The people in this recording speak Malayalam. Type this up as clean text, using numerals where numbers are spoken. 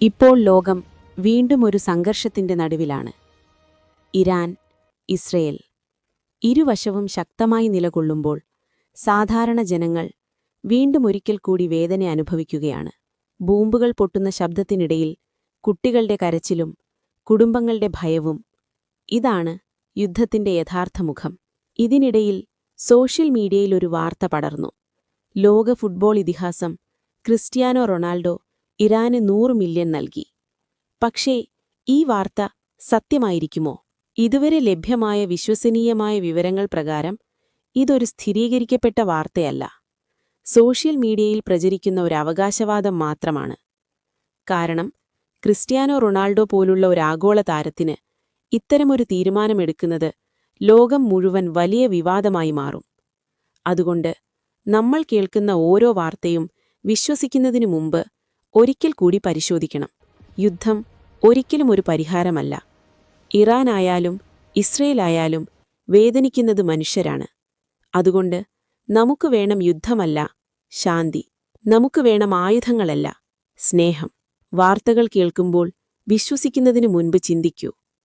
ഇപ്പോൾ ലോകം വീണ്ടും ഒരു സംഘർഷത്തിന്റെ നടുവിലാണ്. ഇറാൻ, ഇസ്രയേൽ ഇരുവശവും ശക്തമായി നിലകൊള്ളുമ്പോൾ സാധാരണ ജനങ്ങൾ വീണ്ടും ഒരിക്കൽ കൂടി വേദന അനുഭവിക്കുകയാണ്. ബോംബുകൾ പൊട്ടുന്ന ശബ്ദത്തിനിടയിൽ കുട്ടികളുടെ കരച്ചിലും കുടുംബങ്ങളുടെ ഭയവും. ഇതാണ് യുദ്ധത്തിന്റെ യഥാർത്ഥ മുഖം. ഇതിനിടയിൽ സോഷ്യൽ മീഡിയയിൽ ഒരു വാർത്ത പടർന്നു. ലോക ഫുട്ബോൾ ഇതിഹാസം ക്രിസ്ത്യാനോ റൊണാൾഡോ ഇറാന് 100 മില്യൺ നൽകി. പക്ഷേ ഈ വാർത്ത സത്യമായിരിക്കുമോ? ഇതുവരെ ലഭ്യമായ വിശ്വസനീയമായ വിവരങ്ങൾ പ്രകാരം ഇതൊരു സ്ഥിരീകരിക്കപ്പെട്ട വാർത്തയല്ല. സോഷ്യൽ മീഡിയയിൽ പ്രചരിക്കുന്ന ഒരു അവകാശവാദം മാത്രമാണ്. കാരണം ക്രിസ്ത്യാനോ റൊണാൾഡോ പോലുള്ള ഒരു ആഗോള താരത്തിന് ഇത്തരമൊരു തീരുമാനമെടുക്കുന്നത് ലോകം മുഴുവൻ വലിയ വിവാദമായി മാറും. അതുകൊണ്ട് നമ്മൾ കേൾക്കുന്ന ഓരോ വാർത്തയും വിശ്വസിക്കുന്നതിനു മുമ്പ് ഒരിക്കൽ കൂടി പരിശോധിക്കണം. യുദ്ധം ഒരിക്കലും ഒരു പരിഹാരമല്ല. ഇറാനായാലും ഇസ്രയേലായാലും വേദനിക്കുന്നത് മനുഷ്യരാണ്. അതുകൊണ്ട് നമുക്ക് വേണം യുദ്ധമല്ല, ശാന്തി. നമുക്ക് വേണം ആയുധങ്ങളല്ല, സ്നേഹം. വാർത്തകൾ കേൾക്കുമ്പോൾ വിശ്വസിക്കുന്നതിനു മുൻപ് ചിന്തിക്കൂ.